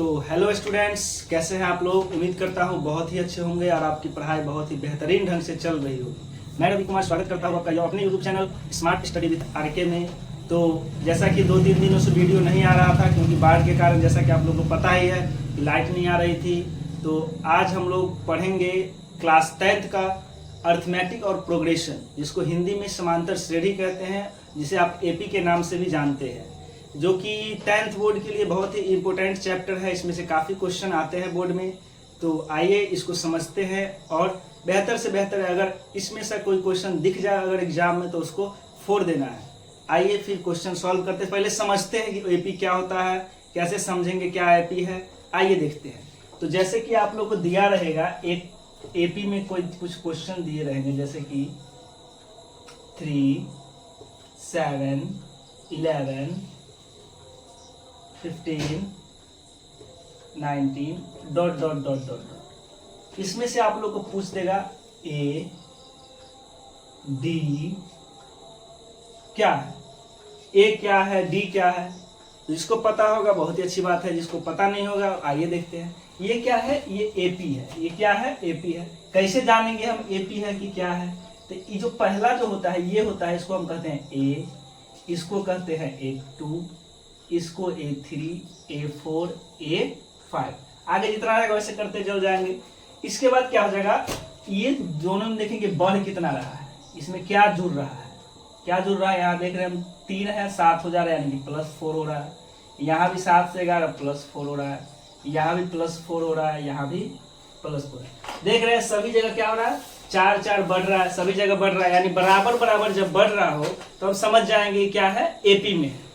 तो hello students, कैसे हैं आप लोग। उम्मीद करता हूं बहुत ही अच्छे होंगे और आपकी पढ़ाई बहुत ही बेहतरीन ढंग से चल रही होगी। मैं रवि कुमार स्वागत करता हूं आपका जो अपने YouTube channel smart study with RK में। तो जैसा कि 2-3 दिनों से वीडियो नहीं आ रहा था क्योंकि बाढ़ के कारण, जैसा कि आप लोगों को पता ही है, लाइट नहीं आ रही थी। तो आज हम लोग पढ़ेंगे क्लास 10th का अर्थमेटिक और प्रोग्रेशन, जिसको हिंदी में समांतर श्रेणी कहते हैं, जिसे आप एपी के नाम से भी जानते हैं, जो कि 10th बोर्ड के लिए बहुत ही इम्पोर्टेंट चैप्टर है। इसमें से काफ़ी क्वेश्चन आते हैं बोर्ड में। तो आइए इसको समझते हैं और बेहतर से बेहतर अगर इसमें से कोई क्वेश्चन दिख जाए अगर एग्जाम में तो उसको फोड़ देना है। आइए फिर क्वेश्चन सॉल्व करते हैं। पहले समझते हैं कि एपी क्या होता है, कैसे समझेंगे क्या एपी है, आइए देखते हैं। तो जैसे कि आप लोग को दिया रहेगा, एक एपी में कोई कुछ क्वेश्चन दिए रहेंगे, जैसे कि 3, 7, 11, 15, 19 ... इसमें से आप लोग को पूछ देगा ए डी क्या है, ए क्या है, डी क्या है। तो जिसको पता होगा बहुत ही अच्छी बात है, जिसको पता नहीं होगा आइए देखते हैं। ये क्या है, ये एपी है। ये क्या है, एपी है। कैसे जानेंगे हम एपी है कि क्या है। तो ये जो पहला जो होता है ये होता है, इसको हम कहते हैं ए, इसको कहते हैं A2, इसको A3, A4, A5। आगे जितना रहेगा वैसे करते चल जाएंगे। इसके बाद क्या हो जाएगा, ये दोनों में देखेंगे बढ़ कितना रहा है, इसमें क्या जुड़ रहा है, क्या जुड़ रहा है। यहाँ देख रहे हैं हम 3 है, 7 हो जा रहा है, यानी कि +4 हो रहा है। यहाँ भी 7 से 11 +4 हो रहा है, यहाँ भी +4 हो रहा है, यहाँ भी +4 है। देख रहे हैं सभी जगह क्या हो रहा है, 4 बढ़ रहा है, सभी जगह बढ़ रहा है। यानी बराबर बराबर जब बढ़ रहा हो तो हम समझ जाएंगे क्या है, एपी में है।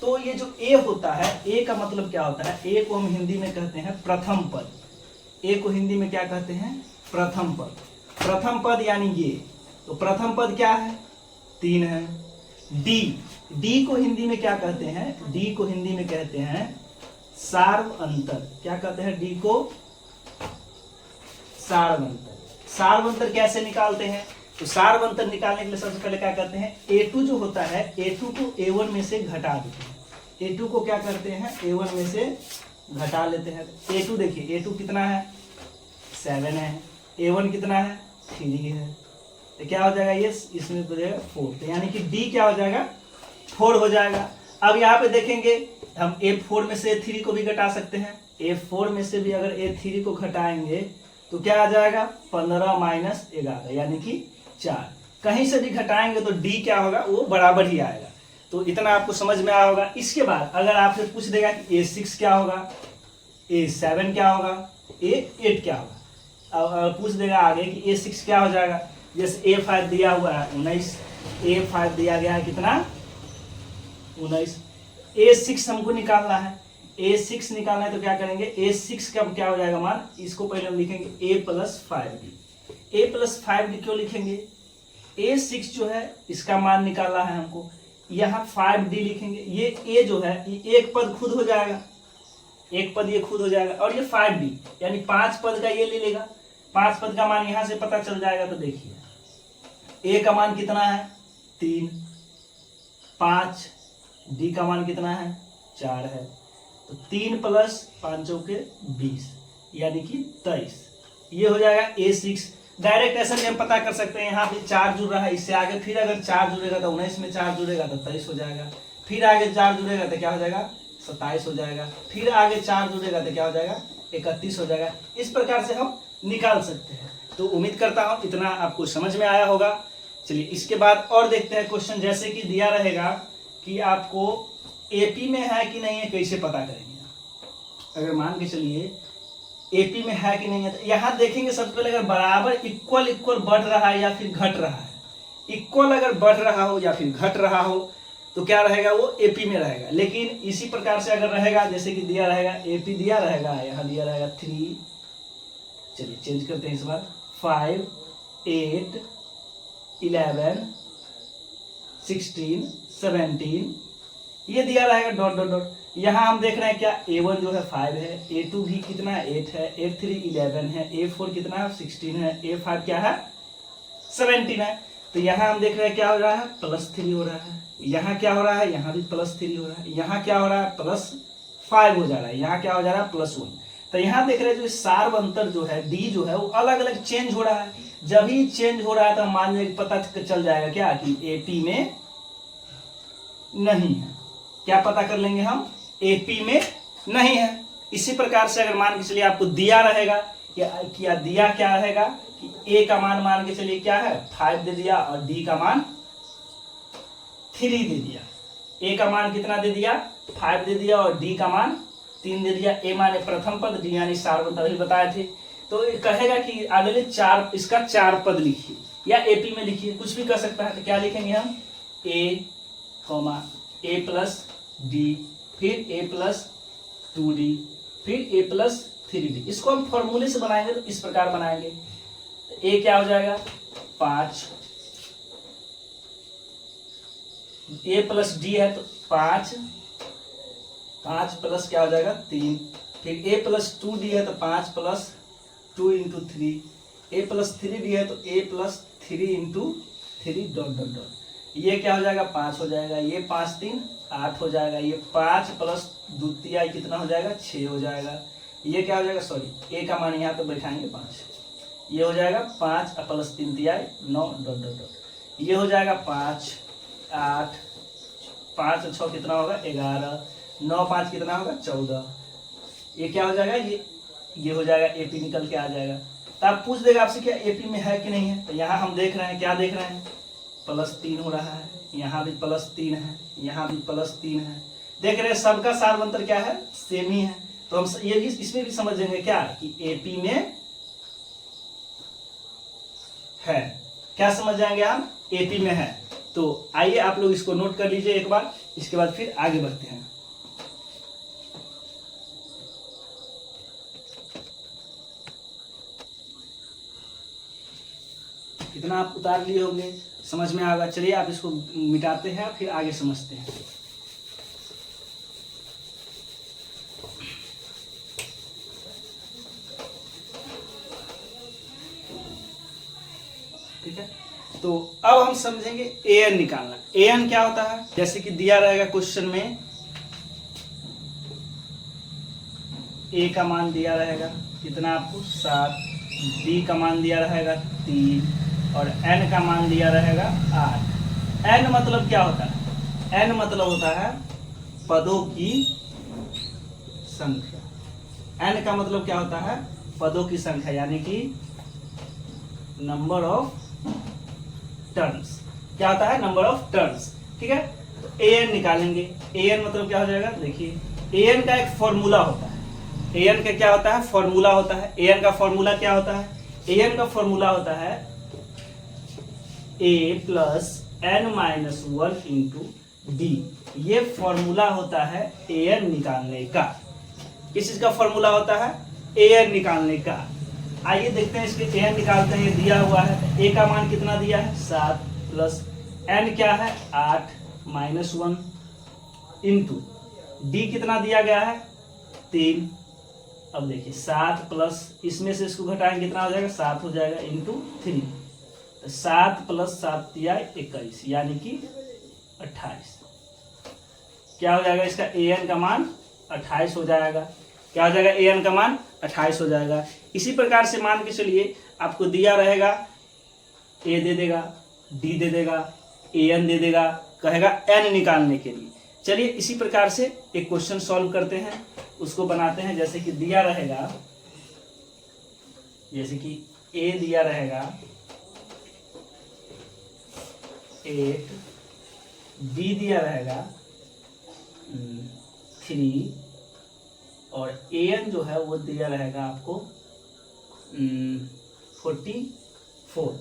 तो ये जो ए होता है, ए का मतलब क्या होता है, ए को हम हिंदी में कहते हैं प्रथम पद। ए को हिंदी में क्या कहते हैं, प्रथम पद। प्रथम पद यानी ये, तो प्रथम पद क्या है, 3 है। डी, डी को हिंदी में क्या कहते हैं, डी को हिंदी में कहते हैं सार्वअंतर। क्या कहते हैं, डी को सार्वअंतर। सार्वअंतर कैसे निकालते हैं, तो सार्वअंतर निकालने के लिए सबसे पहले क्या करते हैं, A2 जो होता है, A2 को A1 में से घटा देते हैं। A2 को क्या करते हैं, A1 में से घटा लेते हैं। A2 देखिए, A2 कितना है, 7 है, A1 कितना है, 3 है। तो क्या हो जाएगा, ये इसमें हो जाएगा 4। तो यानी कि D क्या हो जाएगा, 4 हो जाएगा। अब यहाँ पे देखेंगे हम A4 में से A3 को भी घटा सकते हैं। A4 में से भी अगर A3 को घटाएंगे तो क्या आ जाएगा, 15 - 11 यानी कि 4। कहीं से भी घटाएंगे तो डी क्या होगा, वो बराबर ही आएगा। तो इतना आपको समझ में आया होगा। इसके बाद अगर आपसे पूछ देगा कि A6 क्या होगा, A7 क्या होगा, A8 क्या होगा। अब पूछ देगा आगे कि A6 क्या हो जाएगा, जैसे A5 दिया हुआ है 19, A5 दिया गया है कितना, 19। A6 हमको निकालना है, A6 निकालना है तो क्या करेंगे, A6 का क्या हो जाएगा मान, इसको पहले हम लिखेंगे A+5D। A+5D क्यों लिखेंगे, A6 जो है इसका मान निकालना है हमको, यहाँ 5D लिखेंगे। ये A जो है ये एक पद खुद हो जाएगा, एक पद ये खुद हो जाएगा, और ये 5D यानी 5 पद का ये ले लेगा। 5 पद का मान यहाँ से पता चल जाएगा। तो देखिए A का मान कितना है, 3, 5, D का मान कितना है, 4 है। तो 3 + 5 = 20 यानी कि 23। ये हो जाएगा A6। डायरेक्ट ऐसा भी हम पता कर सकते हैं, यहाँ पे 4 जुड़ रहा है, इससे आगे फिर अगर 4 जुड़ेगा तो 19 में 4 जुड़ेगा तो 23 हो जाएगा। फिर आगे 4 जुड़ेगा तो क्या हो जाएगा, 27 हो जाएगा। फिर आगे 4 जुड़ेगा तो क्या हो जाएगा, 31 हो जाएगा। इस प्रकार से हम निकाल सकते हैं। तो उम्मीद करता हूँ इतना आपको समझ में आया होगा। चलिए इसके बाद और देखते हैं क्वेश्चन। जैसे कि दिया रहेगा कि आपको एपी में है कि नहीं है, कैसे पता करेंगे। अगर मान के चलिए एपी में है कि नहीं है, तो यहाँ देखेंगे सबसे पहले अगर बराबर इक्वल बढ़ रहा है या फिर घट रहा है। इक्वल अगर बढ़ रहा हो या फिर घट रहा हो तो क्या रहेगा, वो एपी में रहेगा। लेकिन इसी प्रकार से अगर रहेगा, जैसे कि दिया रहेगा एपी दिया रहेगा, यहाँ दिया रहेगा 3, चलिए चेंज करते हैं इस बार, 5, 8, 11, 16, 17 ये दिया रहेगा ... यहाँ हम देख रहे हैं क्या, A1 जो है 5 है, A2 भी कितना है, 8 है, A3 11 है, A4 कितना है, 16 है, A5 क्या है, 17 है। तो यहाँ हम देख रहे हैं क्या हो रहा है, +3 हो रहा है। यहाँ क्या हो रहा है, यहाँ भी +3 हो रहा है। यहाँ क्या हो रहा है, 5 हो जा रहा है, यहाँ क्या हो जा रहा है +1। तो यहाँ देख रहे हैं जो सार्वंतर जो है डी जो है वो अलग अलग चेंज हो रहा है। जब ही चेंज हो रहा है तो मान लीजिए पता चल जाएगा क्या कि एपी में नहीं है। क्या पता कर लेंगे हम, एपी में नहीं है। इसी प्रकार से अगर मान के चलिए आपको दिया रहेगा क्या दिया क्या रहेगा कि ए का मान के चलिए क्या है 5 दे दिया और डी का मान 3 दे दिया। ए का मान कितना दे दिया 5 दे दिया और डी का मान 3 दे दिया। ए माने प्रथम पद, डी यानी सार्वंतर ही बताए थे। तो कहेगा कि अगले 4 इसका 4 पद लिखिए या एपी में लिखिए, कुछ भी कर सकता है। तो क्या लिखेंगे हम ए प्लस डी, फिर ए प्लस 2d, फिर ए प्लस 3d। इसको हम फॉर्मूले से बनाएंगे तो इस प्रकार बनाएंगे। ए क्या हो जाएगा 5, ए प्लस डी है तो 5 प्लस क्या हो जाएगा 3, फिर ए प्लस 2d है तो 5 प्लस 2 इंटू 3, ए प्लस 3d है तो ए plus 3 into 3 dot dot dot. ये क्या हो जाएगा 5 हो जाएगा, ये 5 3 8 हो जाएगा, ये 5 प्लस 2 तिहाई कितना हो जाएगा 6 हो जाएगा। ये क्या हो जाएगा सॉरी ए का मान यहाँ पे बैठाएंगे 5, ये हो जाएगा 5 प्लस 3 तिहाई 9 डॉट डॉट डॉट। ये हो जाएगा 5 8, 5 6 कितना होगा 11, 9 5 कितना होगा 14। ये क्या हो जाएगा ये हो जाएगा एपी निकल के आ जाएगा। तो आप पूछ देगा आपसे क्या एपी में है कि नहीं है। तो यहाँ हम देख रहे हैं क्या देख रहे हैं +3 हो रहा है, यहाँ भी +3 है, यहाँ भी +3 है। देख रहे हैं सबका सार्वंतर क्या है सेम ही है। तो हम ये भी इसमें भी समझेंगे क्या कि एपी में है। क्या समझ जाएंगे हम एपी में है। तो आइए आप लोग इसको नोट कर लीजिए एक बार, इसके बाद फिर आगे बढ़ते हैं। कितना आप उतार लिए होंगे समझ में आएगा। चलिए आप इसको मिटाते हैं फिर आगे समझते हैं। ठीक है, तो अब हम समझेंगे एन निकालना। एन क्या होता है, जैसे कि दिया रहेगा क्वेश्चन में ए का मान दिया रहेगा कितना आपको 7, डी का मान दिया रहेगा 3 और n का मान दिया रहेगा 8। n मतलब क्या होता है, n मतलब होता है पदों की संख्या। n का मतलब क्या होता है पदों की संख्या, यानी कि नंबर ऑफ टर्म्स। क्या होता है नंबर ऑफ टर्म्स। ठीक है, तो an निकालेंगे। an मतलब क्या हो जाएगा, देखिए an का एक फॉर्मूला होता है। an का क्या होता है फॉर्मूला होता है। an का फॉर्मूला क्या होता है, an का फॉर्मूला होता है a plus n-1 into D. ये फॉर्मूला होता है an निकालने का। किस चीज का फॉर्मूला होता है an निकालने का। आइए देखते हैं इसके an निकालते हैं। ये दिया हुआ है a का मान कितना दिया है 7 प्लस n क्या है 8 -1 इंटू d कितना दिया गया है 3। अब देखिए 7 प्लस इसमें से इसको घटाएंगे कितना हो जाएगा 7 हो जाएगा इंटू 3। 7 प्लस 7 दिया 21 यानी कि 28। क्या हो जाएगा इसका an का मान 28 हो जाएगा। क्या हो जाएगा an का मान 28 हो जाएगा। इसी प्रकार से मान के चलिए आपको दिया रहेगा a दे देगा, d दे देगा, an दे देगा, कहेगा n निकालने के लिए। चलिए इसी प्रकार से एक क्वेश्चन सॉल्व करते हैं, उसको बनाते हैं। जैसे कि दिया रहेगा, जैसे कि a दिया रहेगा 8, b दिया रहेगा 3 और an जो है वो दिया रहेगा आपको 44।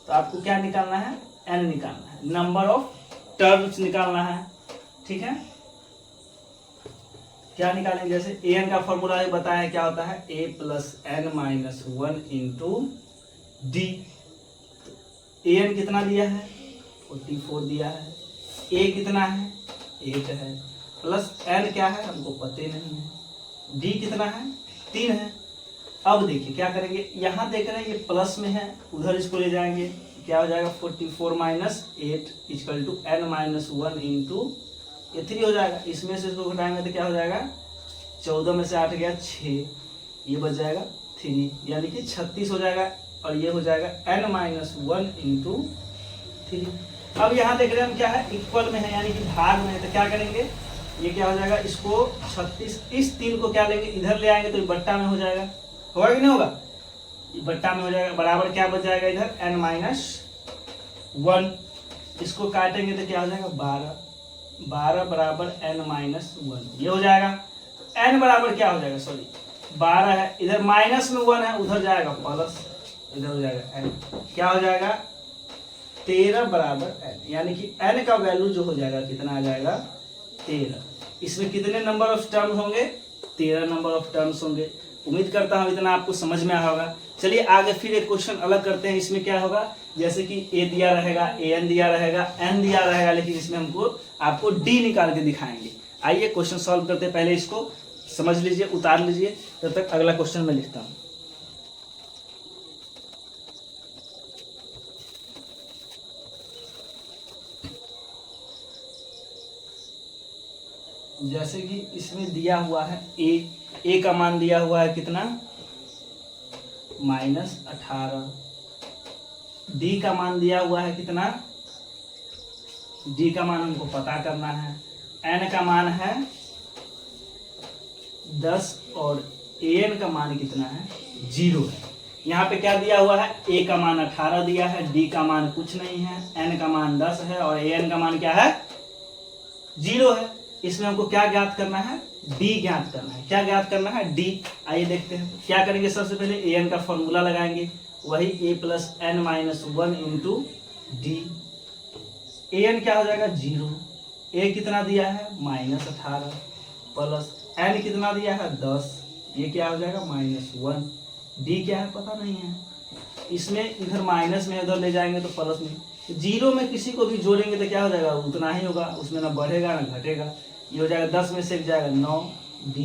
तो आपको क्या निकालना है n निकालना है, नंबर ऑफ टर्म्स निकालना है। ठीक है, क्या निकालेंगे, जैसे an का फॉर्मूला बताया क्या होता है a plus n-1 into D. an कितना दिया है 44 दिया है, a कितना है 8 है, प्लस n क्या है हमको पता नहीं है, d कितना है 3 है। अब देखिए क्या करेंगे, यहाँ देख रहे हैं ये प्लस में है, उधर इसको ले जाएंगे, क्या हो जाएगा 44 minus 8 equal to n-1 into ये 3 हो जाएगा। इसमें से इसको घटाएंगे तो क्या हो जाएगा 14 में से 8 गया 6, ये बच जाएगा 3, यानी कि 36 हो जाएगा। और ये हो जाएगा n-1 इंटू 3। अब यहाँ देख रहे हैं हम क्या है, इक्वल में है यानी कि भाग में है, तो क्या करेंगे, ये क्या हो जाएगा, इसको 36, इस 3 को क्या लेंगे, इधर ले आएंगे तो ये बट्टा में हो जाएगा, होगा कि नहीं होगा, ये बट्टा में हो जाएगा। बराबर क्या बच जाएगा इधर, n-1, इसको काटेंगे तो क्या हो जाएगा 12, 12 बराबर n-1, ये हो जाएगा। n बराबर क्या हो जाएगा, सॉरी 12 है, इधर माइनस में 1 है, उधर जाएगा प्लस, इधर हो जाएगा n, क्या हो जाएगा 13 बराबर n, यानी कि n का वैल्यू जो हो जाएगा कितना आ जाएगा 13। इसमें कितने नंबर ऑफ टर्म्स होंगे, 13 नंबर ऑफ टर्म्स होंगे। उम्मीद करता हूँ इतना आपको समझ में आया होगा। चलिए आगे फिर एक क्वेश्चन अलग करते हैं। इसमें क्या होगा, जैसे कि a दिया रहेगा, an दिया रहेगा, n दिया रहेगा, लेकिन इसमें हमको आपको d निकाल के दिखाएंगे। आइए क्वेश्चन सॉल्व करते हैं, पहले इसको समझ लीजिए, उतार लीजिए, तब तक अगला क्वेश्चन मैं लिखता हूँ। जैसे कि इसमें दिया हुआ है a का मान दिया हुआ है कितना, -18, d का मान दिया हुआ है कितना, d का मान हमको पता करना है, n का मान है 10 और an का मान कितना है 0 है। यहाँ पे क्या दिया हुआ है, a का मान 18 दिया है, d का मान कुछ नहीं है, n का मान 10 है और an का मान क्या है 0 है। इसमें हमको क्या ज्ञात करना है, d ज्ञात करना है। क्या ज्ञात करना है, d। आइए देखते हैं क्या करेंगे। सबसे पहले an का फॉर्मूला लगाएंगे, वही a plus n-1 into D. an क्या हो जाएगा 0, a कितना दिया है -18 प्लस n कितना दिया है 10, ये क्या हो जाएगा -1, d क्या है पता नहीं है। इसमें इधर माइनस में उधर ले जाएंगे तो प्लस में, 0 में किसी को भी जोड़ेंगे तो क्या हो जाएगा, उतना ही होगा, उसमें ना बढ़ेगा ना घटेगा। ये हो जाएगा 10 में से जाएगा 9d,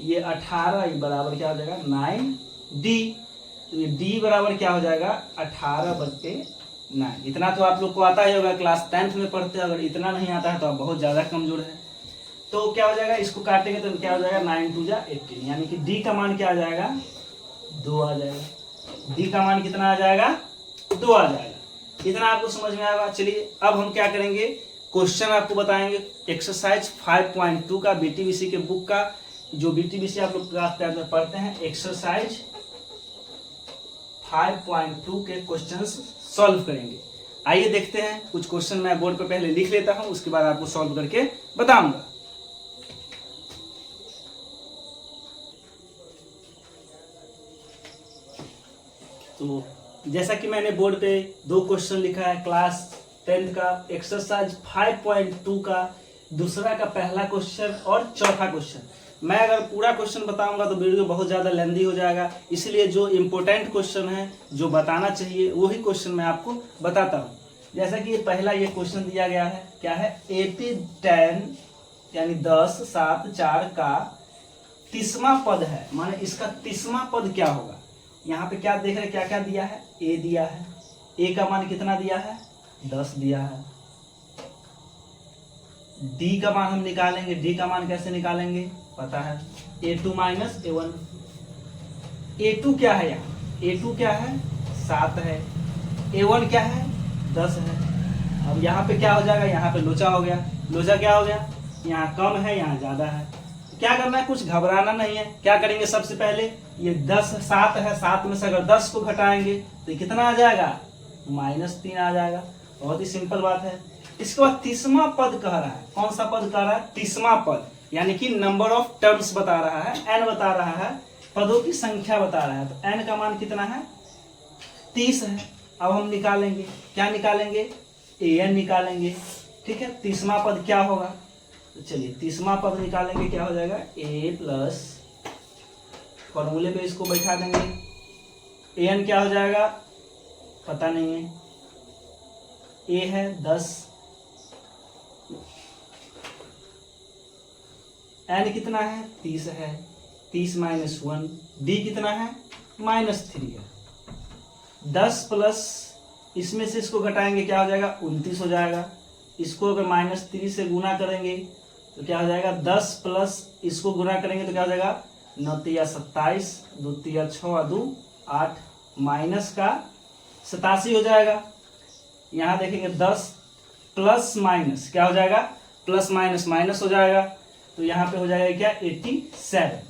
ये 18, ये बराबर क्या हो जाएगा 9d। तो ये d बराबर क्या हो जाएगा 18/9। इतना तो आप लोग को आता ही होगा, क्लास 10th में पढ़ते हैं। अगर इतना नहीं आता है तो आप बहुत ज़्यादा कमजोर है। तो क्या हो जाएगा, इसको काटेंगे तो क्या हो जाएगा 9 2 जा 18, यानी कि d का मान क्या आ जाएगा 2 आ जाएगा। d का मान कितना आ जाएगा 2 आ जाएगा। इतना आपको समझ में आएगा। चलिए अब हम क्या करेंगे, क्वेश्चन आपको बताएंगे एक्सरसाइज 5.2 का, बीटीबीसी के बुक का, जो बीटीबीसी आप लोग क्लास 10 में पढ़ते हैं। एक्सरसाइज 5.2 के क्वेश्चंस सॉल्व करेंगे। आइए देखते हैं। कुछ क्वेश्चन मैं बोर्ड पर पहले लिख लेता हूं, उसके बाद आपको सॉल्व करके बताऊंगा। तो जैसा कि मैंने बोर्ड पे 2 क्वेश्चन लिखा है, क्लास 10th का एक्सरसाइज 5.2 का दूसरा का पहला क्वेश्चन और चौथा क्वेश्चन। मैं अगर पूरा क्वेश्चन बताऊंगा तो वीडियो बहुत ज़्यादा लेंदी हो जाएगा, इसलिए जो इम्पोर्टेंट क्वेश्चन है, जो बताना चाहिए, वही क्वेश्चन मैं आपको बताता हूँ। जैसा कि पहला ये क्वेश्चन दिया गया है, क्या है, AP 10 यानी 10 7 4 का 30वां पद है, माने इसका 30वां पद क्या होगा। यहाँ पे क्या देख रहे हैं, क्या क्या दिया है, a दिया है, a का मान कितना दिया है 10 दिया है। d का मान हम निकालेंगे, d का मान कैसे निकालेंगे पता है, a2 माइनस a1। a2 क्या है, यहाँ a2 क्या है 7 है, a1 क्या है 10 है। अब यहाँ पे क्या हो जाएगा, यहाँ पे लोचा हो गया। लोचा क्या हो गया, यहाँ कम है यहाँ ज्यादा है। क्या करना है, कुछ घबराना नहीं है। क्या करेंगे, सबसे पहले ये 10 7 है, 7 में से अगर 10 को घटाएंगे तो कितना आ जाएगा -3 आ जाएगा। बहुत ही सिंपल बात है। इसके बाद 30वां पद कह रहा है, कौन सा पद कह रहा है 30वां पद, यानी कि नंबर ऑफ टर्म्स बता रहा है, n बता रहा है, पदों की संख्या बता रहा है। तो n का मान कितना है 30 है। अब हम निकालेंगे, क्या निकालेंगे, an निकालेंगे। ठीक है, 30वां पद क्या होगा, तो चलिए 30वां पद निकालेंगे, क्या हो जाएगा a प्लस, फॉर्मूले पे इसको बैठा देंगे। an क्या हो जाएगा पता नहीं है, a है 10, n कितना है 30 है, 30 माइनस 1, d कितना है -3 है। 10 प्लस इसमें से इसको घटाएंगे क्या हो जाएगा 29 हो जाएगा। इसको अगर -3 से गुना करेंगे तो क्या हो जाएगा 10 प्लस इसको गुना करेंगे तो क्या हो जाएगा 9 तिया 27, 2 तिया 6 2 8 माइनस का 87 हो जाएगा। यहाँ देखेंगे 10 प्लस माइनस क्या हो जाएगा, प्लस माइनस माइनस हो जाएगा, तो यहाँ पे हो जाएगा क्या 87।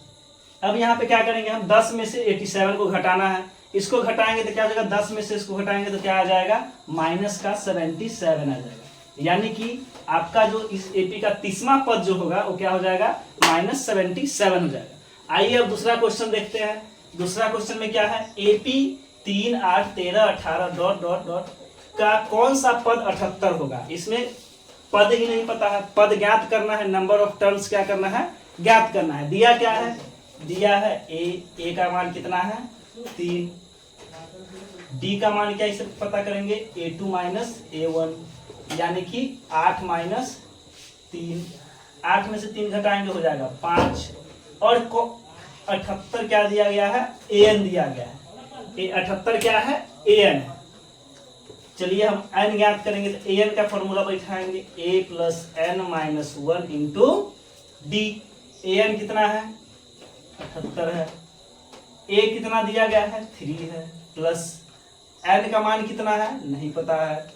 अब यहाँ पे क्या करेंगे हम 10 में से 87 को घटाना है, इसको घटाएंगे तो क्या हो जाएगा 10 में से इसको घटाएंगे तो क्या आ जाएगा माइनस का 77 आ जाएगा। यानी कि आपका जो इस एपी का 30वां पद जो होगा वो क्या हो जाएगा -77 हो जाएगा। आइए अब दूसरा क्वेश्चन देखते हैं। दूसरा क्वेश्चन में क्या है, एपी 3 8 13 18 डॉट डॉट डॉट का कौन सा पद 78 होगा। इसमें पद ही नहीं पता है, पद ज्ञात करना है, नंबर ऑफ टर्म्स क्या करना है ज्ञात करना है। दिया क्या है, दिया है ए का मान कितना है 3, डी का मान क्या इसे पता करेंगे A2 माइनस A1 यानी कि 8 माइनस 3, 8 में से 3 घटाएंगे हो जाएगा 5 और 78 क्या दिया गया है AN दिया गया है। 78 क्या है AN है। चलिए हम n ज्ञात करेंगे तो an का फॉर्मूला बैठाएंगे a plus n minus 1 into D. an कितना है 78 है, a कितना दिया गया है 3 है, प्लस n का मान कितना है नहीं पता है,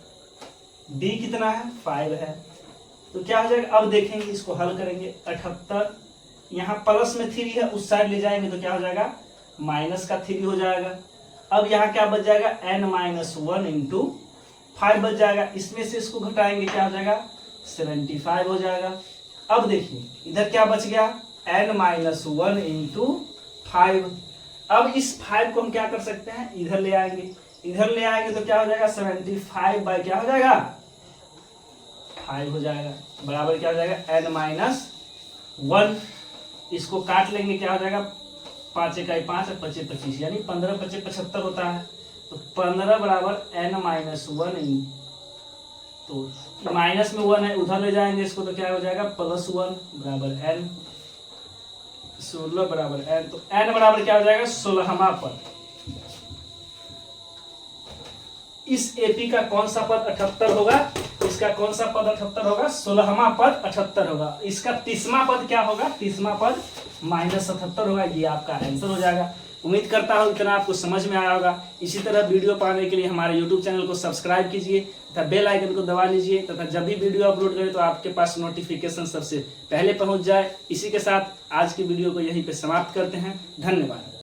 d कितना है 5 है। तो क्या हो जाएगा, अब देखेंगे इसको हल करेंगे 78 यहाँ प्लस में 3 है, उस साइड ले जाएंगे तो क्या हो जाएगा माइनस का 3 हो जाएगा। अब यहाँ क्या बच जाएगा n माइनस 1 इंटू 5 बच जाएगा, इसमें से इसको घटाएंगे क्या हो जाएगा 75 हो जाएगा। अब देखिए इधर क्या बच गया n माइनस 1 इंटू 5। अब इस 5 को हम क्या कर सकते हैं इधर ले आएंगे, इधर ले आएंगे तो क्या हो जाएगा 75 बाय क्या हो जाएगा 5 हो जाएगा, बराबर क्या हो जाएगा n माइनस 1। इसको काट लेंगे क्या हो जाएगा 5 इकाई 5 और 5 25 यानी 15 25 75 होता है। तो 15 बराबर n माइनस 1 तो माइनस में 1 है उधर ले जाएंगे इसको तो क्या हो जाएगा प्लस 1 बराबर n, 16 बराबर n, तो n बराबर क्या हो जाएगा 16वां पद। इस एपी का कौन सा पद 78 होगा, इसका कौन सा पद 78 होगा 16वां पद 78 होगा। इसका 30वां पद क्या होगा, 30वां पद -77 होगा। ये आपका आंसर हो जाएगा। उम्मीद करता हूँ इतना आपको समझ में आया होगा। इसी तरह वीडियो पाने के लिए हमारे YouTube चैनल को सब्सक्राइब कीजिए तथा बेल आइकन को दबा लीजिए तथा जब भी वीडियो अपलोड करें तो आपके पास नोटिफिकेशन सबसे पहले पहुंच जाए। इसी के साथ आज की वीडियो को यहीं पे समाप्त करते हैं। धन्यवाद।